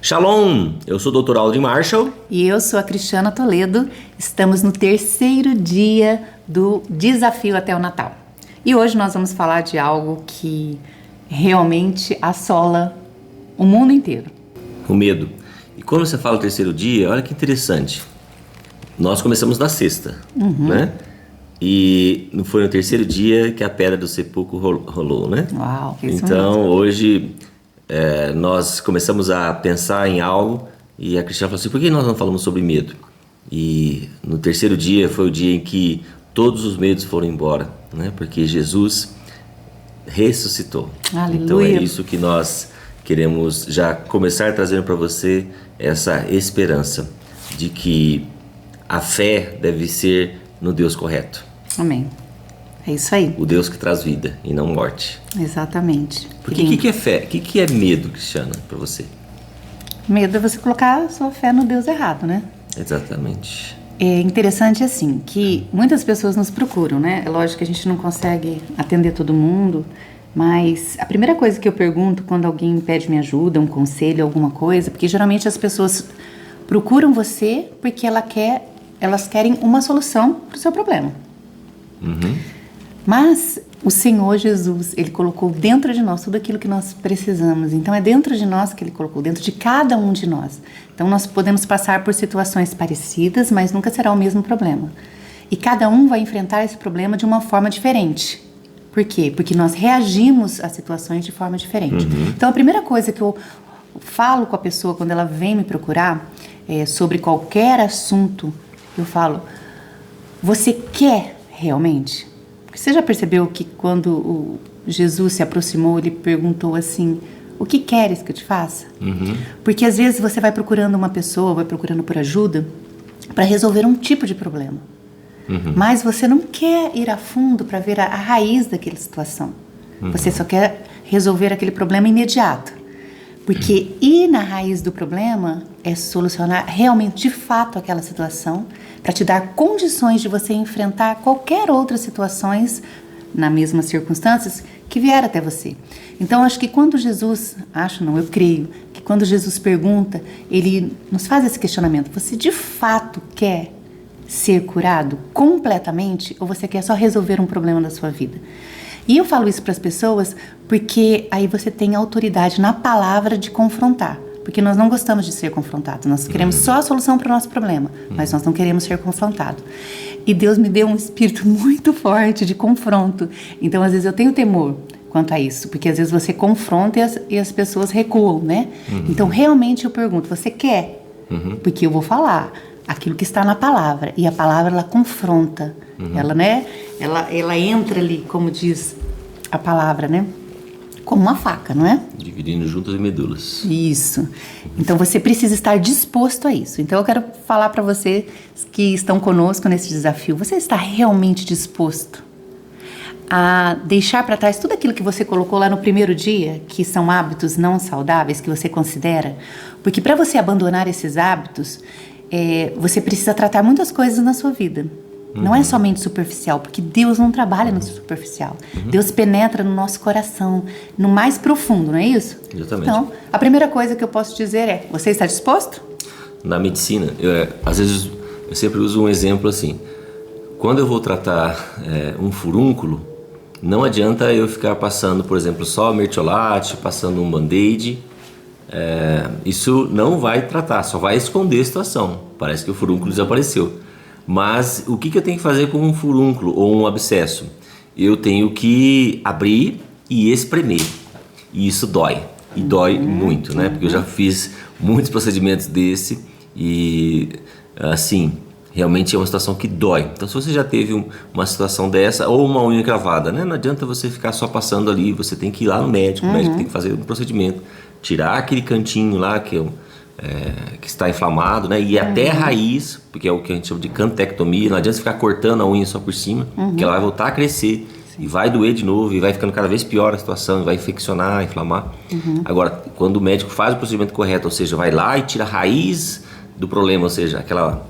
Shalom! Eu sou o Dr. Aldrin Marshall. E eu sou a Cristiana Toledo. Estamos no terceiro dia do Desafio até o Natal. E hoje nós vamos falar de algo que realmente assola o mundo inteiro. O medo. E quando você fala terceiro dia, olha que interessante. Nós começamos na sexta, né? E não foi no terceiro dia que a pedra do sepulcro rolou, né? Uau, isso então mesmo. hoje nós começamos a pensar em algo e a Cristiana falou assim, por que nós não falamos sobre medo? E no terceiro dia foi o dia em que todos os medos foram embora, né? Porque Jesus ressuscitou. Aleluia. Então é isso que nós queremos já começar trazendo para você, essa esperança de que a fé deve ser no Deus correto. Amém. É isso aí. O Deus que traz vida e não morte. Exatamente. Porque o que é fé? O que é medo, Cristiana, para você? Medo é você colocar a sua fé no Deus errado, né? Exatamente. É interessante assim, que muitas pessoas nos procuram, né? É lógico que a gente não consegue atender todo mundo, mas a primeira coisa que eu pergunto quando alguém pede minha ajuda, um conselho, alguma coisa, porque geralmente as pessoas procuram você porque elas querem uma solução para o seu problema. Mas o Senhor Jesus, Ele colocou dentro de nós tudo aquilo que nós precisamos. Então é dentro de nós que Ele colocou, dentro de cada um de nós. Então nós podemos passar por situações parecidas, mas nunca será o mesmo problema. E cada um vai enfrentar esse problema de uma forma diferente. Por quê? Porque nós reagimos às situações de forma diferente. Então a primeira coisa que eu falo com a pessoa quando ela vem me procurar sobre qualquer assunto, eu falo, você quer realmente? Porque você já percebeu que quando o Jesus se aproximou, ele perguntou assim, o que queres que eu te faça? Porque às vezes você vai procurando uma pessoa, vai procurando por ajuda para resolver um tipo de problema. Mas você não quer ir a fundo para ver a raiz daquela situação. Você só quer resolver aquele problema imediato. Porque ir na raiz do problema é solucionar realmente, de fato, aquela situação para te dar condições de você enfrentar qualquer outras situações nas mesmas circunstâncias que vier até você. Então, acho que quando Jesus, eu creio, que quando Jesus pergunta, ele nos faz esse questionamento, você de fato quer ser curado completamente ou você quer só resolver um problema da sua vida? E eu falo isso para as pessoas porque aí você tem autoridade na palavra de confrontar. Porque nós não gostamos de ser confrontados. Nós queremos só a solução para o nosso problema, mas nós não queremos ser confrontados. E Deus me deu um espírito muito forte de confronto. Então, às vezes, eu tenho temor quanto a isso. Porque, às vezes, você confronta e as pessoas recuam, né? Então, realmente, eu pergunto, você quer? Porque eu vou falar aquilo que está na palavra. E a palavra, ela confronta. Ela, né? Ela entra ali, como diz a palavra, né? Como uma faca, não é? Dividindo juntas as medulas. Isso. Então você precisa estar disposto a isso. Então eu quero falar para vocês que estão conosco nesse desafio. Você está realmente disposto a deixar para trás tudo aquilo que você colocou lá no primeiro dia, que são hábitos não saudáveis que você considera? Porque para você abandonar esses hábitos, você precisa tratar muitas coisas na sua vida. Não é somente superficial, porque Deus não trabalha no superficial. Deus penetra no nosso coração, no mais profundo, não é isso? Exatamente. Então, a primeira coisa que eu posso dizer é, você está disposto? Na medicina, às vezes eu sempre uso um exemplo assim. Quando eu vou tratar um furúnculo, não adianta eu ficar passando, por exemplo, só mertiolate, passando um band-aid. Isso não vai tratar, só vai esconder a situação. Parece que o furúnculo desapareceu. Mas o que eu tenho que fazer com um furúnculo ou um abscesso? Eu tenho que abrir e espremer. E isso dói. E dói muito, né? Porque eu já fiz muitos procedimentos desse e, assim, realmente é uma situação que dói. Então, se você já teve uma situação dessa ou uma unha cravada, né? Não adianta você ficar só passando ali. Você tem que ir lá no médico. O médico tem que fazer um procedimento. Tirar aquele cantinho lá que está inflamado, né? E até a raiz, porque é o que a gente chama de cantectomia. Não adianta ficar cortando a unha só por cima, porque ela vai voltar a crescer. E vai doer de novo, e vai ficando cada vez pior a situação, e vai infeccionar, inflamar. Agora, quando o médico faz o procedimento correto, ou seja, vai lá e tira a raiz do problema, ou seja, aquela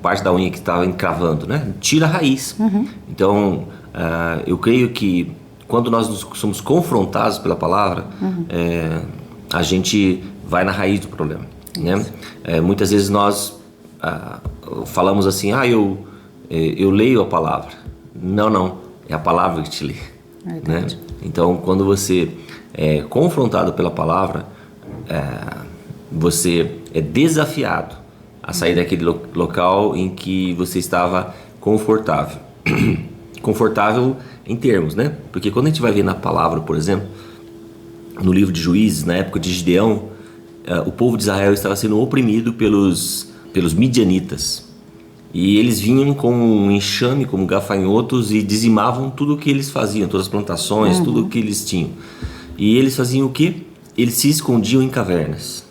parte da unha que estava encravando, né? Tira a raiz. Então, eu creio que quando nós somos confrontados pela palavra, a gente vai na raiz do problema, né? Muitas vezes nós falamos assim, eu leio a palavra. Não, é a palavra que te lê, né? Então, quando você é confrontado pela palavra, você é desafiado a sair daquele local em que você estava confortável. Confortável em termos, né? Porque quando a gente vai ver na palavra, por exemplo, no livro de Juízes, na época de Gideão, o povo de Israel estava sendo oprimido pelos midianitas. E eles vinham com um enxame, como gafanhotos, e dizimavam tudo o que eles faziam, todas as plantações, tudo o que eles tinham. E eles faziam o quê? Eles se escondiam em cavernas.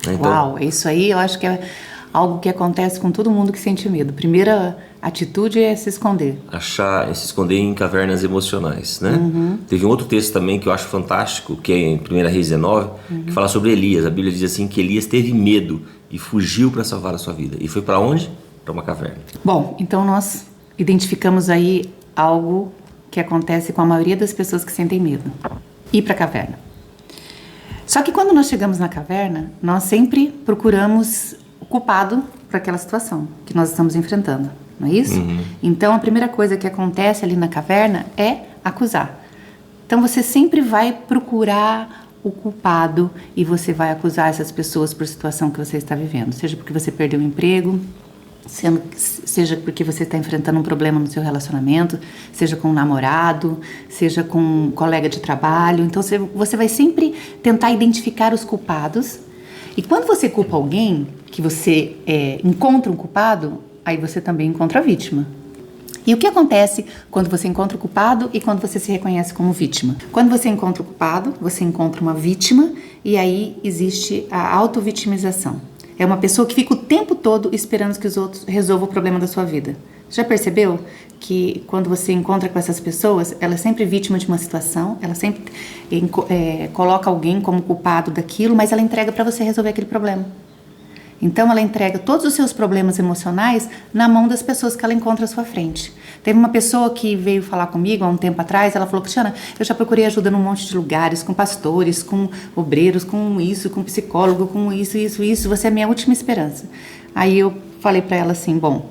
Então, Uau, isso aí eu acho que é algo que acontece com todo mundo que sente medo. Primeira atitude é se esconder. se esconder em cavernas emocionais, né? Teve um outro texto também que eu acho fantástico, que é em 1 Reis 19, que fala sobre Elias. A Bíblia diz assim que Elias teve medo e fugiu para salvar a sua vida. E foi para onde? Para uma caverna. Bom, então nós identificamos aí algo que acontece com a maioria das pessoas que sentem medo. Ir para a caverna. Só que quando nós chegamos na caverna, nós sempre procuramos o culpado por aquela situação que nós estamos enfrentando, não é isso? Então a primeira coisa que acontece ali na caverna é acusar. Então você sempre vai procurar o culpado e você vai acusar essas pessoas por situação que você está vivendo, seja porque você perdeu o emprego, seja porque você está enfrentando um problema no seu relacionamento, seja com um namorado, seja com um colega de trabalho. Então você vai sempre tentar identificar os culpados. E quando você culpa alguém, que você encontra um culpado, aí você também encontra a vítima. E o que acontece quando você encontra o culpado e quando você se reconhece como vítima? Quando você encontra o culpado, você encontra uma vítima e aí existe a autovitimização. É uma pessoa que fica o tempo todo esperando que os outros resolvam o problema da sua vida. Já percebeu que quando você encontra com essas pessoas, ela é sempre vítima de uma situação, ela sempre coloca alguém como culpado daquilo, mas ela entrega para você resolver aquele problema. Então ela entrega todos os seus problemas emocionais na mão das pessoas que ela encontra à sua frente. Teve uma pessoa que veio falar comigo há um tempo atrás, ela falou: Cristiana, eu já procurei ajuda num monte de lugares, com pastores, com obreiros, com isso, com psicólogo, com isso, você é a minha última esperança. Aí eu falei para ela assim: bom,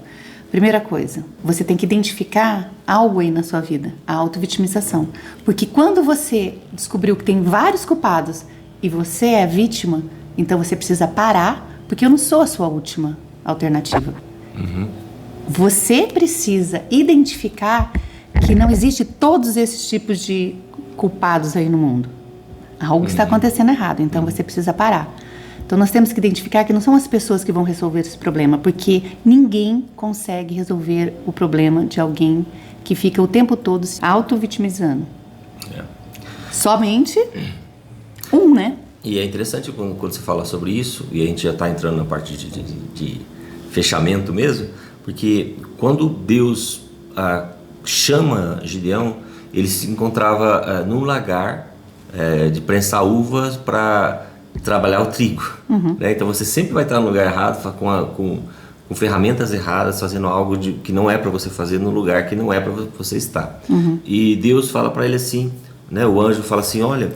primeira coisa, você tem que identificar algo aí na sua vida, a autovitimização. Porque quando você descobriu que tem vários culpados e você é a vítima, então você precisa parar, porque eu não sou a sua última alternativa. Você precisa identificar que não existe todos esses tipos de culpados aí no mundo. Algo está acontecendo errado, então você precisa parar. Então nós temos que identificar que não são as pessoas que vão resolver esse problema, porque ninguém consegue resolver o problema de alguém que fica o tempo todo se auto-vitimizando. Somente né? E é interessante quando você fala sobre isso, e a gente já está entrando na parte de fechamento mesmo, porque quando Deus chama Gideão, ele se encontrava num lagar de prensar uvas para trabalhar o trigo. Né? Então você sempre vai estar no lugar errado, com ferramentas erradas, fazendo algo que não é para você fazer no lugar que não é para você estar. E Deus fala para ele assim, né? O anjo fala assim: olha,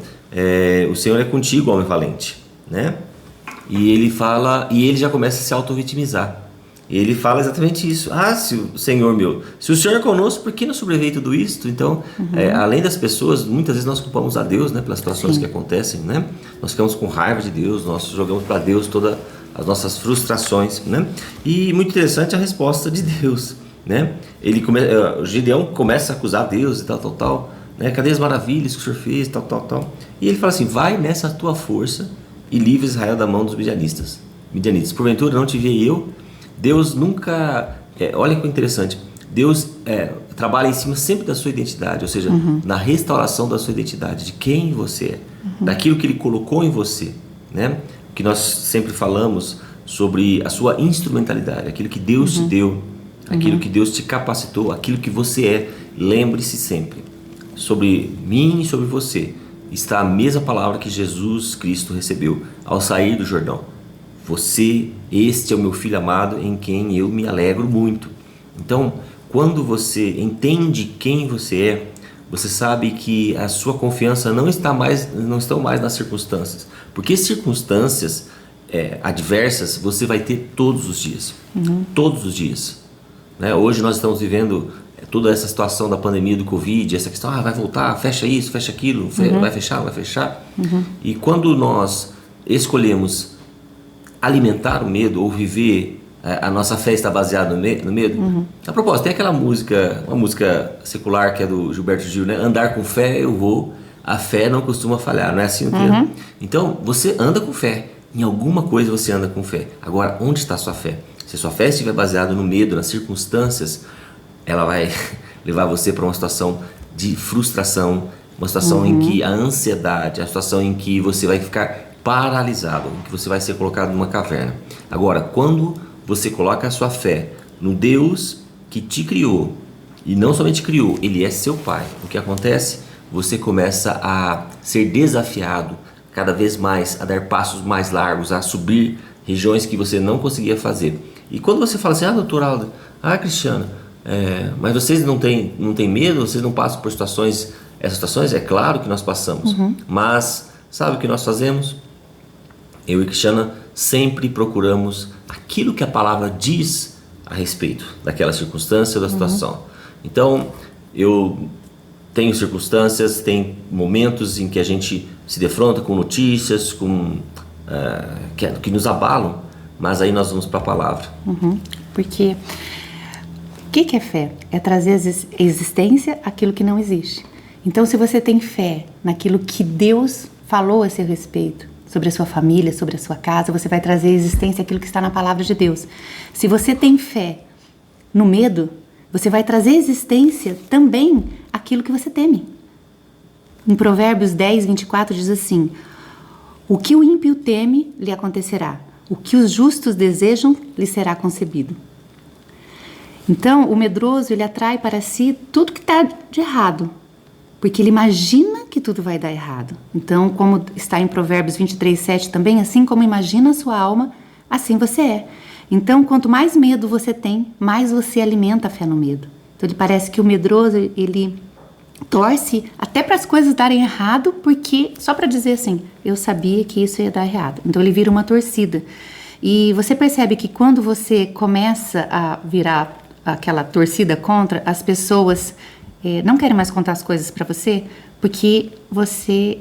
o Senhor é contigo, homem valente, né? E ele já começa a se auto-vitimizar. Ele fala exatamente isso: se o Senhor se o Senhor é conosco, por que não sobreveio tudo isso? Então, além das pessoas, muitas vezes nós culpamos a Deus, né, pelas situações que acontecem, né? Nós ficamos com raiva de Deus, nós jogamos para Deus todas as nossas frustrações, né? E muito interessante a resposta de Deus, né? Gideão começa a acusar Deus e tal, né? Cadê as maravilhas que o Senhor fez, tal. E ele fala assim: vai nessa tua força e livre Israel da mão dos midianitas. Porventura não te vi eu? Deus nunca... olha que interessante. Deus trabalha em cima sempre da sua identidade, ou seja, na restauração da sua identidade, de quem você é, daquilo que Ele colocou em você, né? Que nós sempre falamos sobre a sua instrumentalidade, aquilo que Deus te deu, aquilo que Deus te capacitou, aquilo que você é. Lembre-se sempre, sobre mim e sobre você está a mesma palavra que Jesus Cristo recebeu ao sair do Jordão. Este é o meu Filho amado, em quem eu me alegro muito. Então, quando você entende quem você é, você sabe que a sua confiança não estão mais nas circunstâncias, Porque circunstâncias adversas você vai ter todos os dias. Todos os dias. Né? Hoje nós estamos vivendo toda essa situação da pandemia do Covid, essa questão, vai voltar, fecha isso, fecha aquilo, vai fechar, vai fechar. E quando nós escolhemos alimentar o medo ou viver, a nossa fé está baseada no medo. A propósito, tem aquela música, uma música secular que é do Gilberto Gil, né? Andar com fé eu vou, a fé não costuma falhar, não é assim o termo? Então, você anda com fé, em alguma coisa você anda com fé. Agora, onde está a sua fé? Se a sua fé estiver baseada no medo, nas circunstâncias, ela vai levar você para uma situação de frustração, uma situação em que a ansiedade, a situação em que você vai ficar paralisado, em que você vai ser colocado numa caverna. Agora, quando você coloca a sua fé no Deus que te criou, e não somente criou, Ele é seu Pai, o que acontece? Você começa a ser desafiado cada vez mais, a dar passos mais largos, a subir regiões que você não conseguia fazer. E quando você fala assim, doutor Aldo, Cristiana, mas vocês não têm medo? Vocês não passam por essas situações? É claro que nós passamos. Mas sabe o que nós fazemos? Eu e Cristiana sempre procuramos aquilo que a palavra diz a respeito daquela circunstância ou da situação. Então, eu tenho circunstâncias, tem momentos em que a gente se defronta com notícias, que nos abalam, mas aí nós vamos para a palavra. Porque o que é fé? É trazer à existência aquilo que não existe. Então, se você tem fé naquilo que Deus falou a seu respeito, sobre a sua família, sobre a sua casa, você vai trazer à existência aquilo que está na palavra de Deus. Se você tem fé no medo, você vai trazer à existência também aquilo que você teme. Em Provérbios 10, 24 diz assim: o que o ímpio teme, lhe acontecerá. O que os justos desejam, lhe será concedido. Então, o medroso, ele atrai para si tudo que está de errado, porque ele imagina que tudo vai dar errado. Então, como está em Provérbios 23, 7 também, assim como imagina a sua alma, assim você é. Então, quanto mais medo você tem, mais você alimenta a fé no medo. Então, ele parece que o medroso, ele torce até para as coisas darem errado, porque só para dizer assim, eu sabia que isso ia dar errado. Então, ele vira uma torcida. E você percebe que quando você começa a virar aquela torcida contra, as pessoas não querem mais contar as coisas para você, porque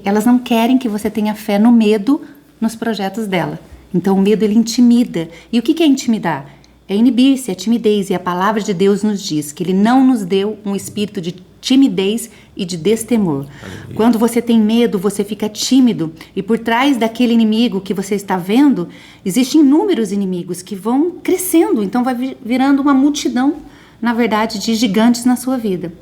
elas não querem que você tenha fé no medo, nos projetos dela. Então o medo, ele intimida. E o que é intimidar? É inibir-se, é timidez. E a palavra de Deus nos diz que Ele não nos deu um espírito de timidez e de destemor. Aleluia. Quando você tem medo, você fica tímido. E por trás daquele inimigo que você está vendo, existem inúmeros inimigos que vão crescendo. Então vai virando uma multidão, na verdade, de gigantes na sua vida.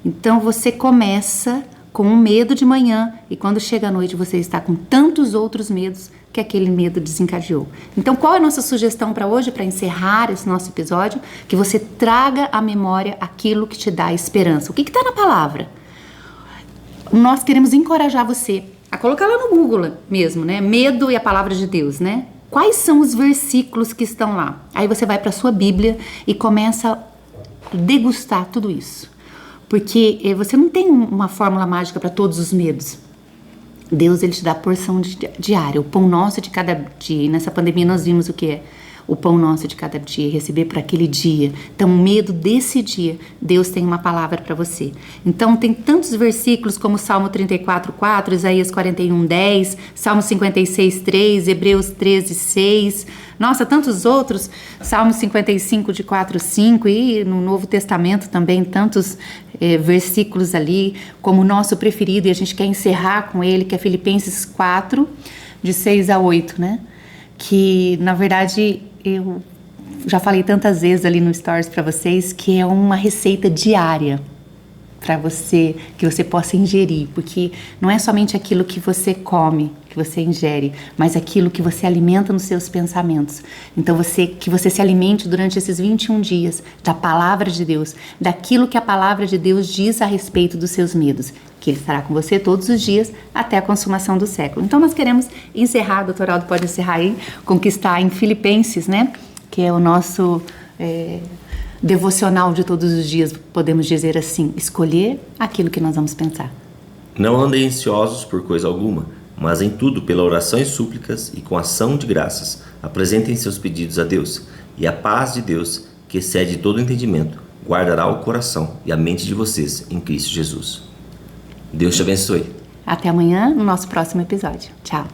Então você começa com um medo de manhã e quando chega à noite você está com tantos outros medos que aquele medo desencadeou. Então qual é a nossa sugestão para hoje, para encerrar esse nosso episódio? Que você traga à memória aquilo que te dá esperança. O que está na palavra? Nós queremos encorajar você a colocar lá no Google mesmo, né? Medo e a palavra de Deus, né? Quais são os versículos que estão lá? Aí você vai para a sua Bíblia e começa a degustar tudo isso. Porque você não tem uma fórmula mágica para todos os medos. Deus, Ele te dá a porção diária, o pão nosso de cada dia. E nessa pandemia nós vimos o que é o pão nosso de cada dia, receber para aquele dia. Então, o medo desse dia, Deus tem uma palavra para você. Então, tem tantos versículos como Salmo 34, 4, Isaías 41, 10, Salmo 56, 3, Hebreus 13, 6. Nossa, tantos outros. Salmo 55, de 4, 5. E no Novo Testamento também, tantos versículos ali, como o nosso preferido, e a gente quer encerrar com ele, que é Filipenses 4, de 6 a 8, né? Que, na verdade, eu já falei tantas vezes ali no Stories para vocês que é uma receita diária para você, que você possa ingerir, porque não é somente aquilo que você come, que você ingere, mas aquilo que você alimenta nos seus pensamentos. Então, que você se alimente durante esses 21 dias da palavra de Deus, daquilo que a palavra de Deus diz a respeito dos seus medos, que Ele estará com você todos os dias até a consumação do século. Então, nós queremos encerrar, doutor Aldo pode encerrar aí, com o que está em Filipenses, né? Que é o nosso devocional de todos os dias, podemos dizer assim, escolher aquilo que nós vamos pensar. Não andem ansiosos por coisa alguma, Mas em tudo, pela oração e súplicas e com ação de graças, apresentem seus pedidos a Deus, e a paz de Deus, que excede todo entendimento, guardará o coração e a mente de vocês em Cristo Jesus. Deus te abençoe. Até amanhã, no nosso próximo episódio. Tchau.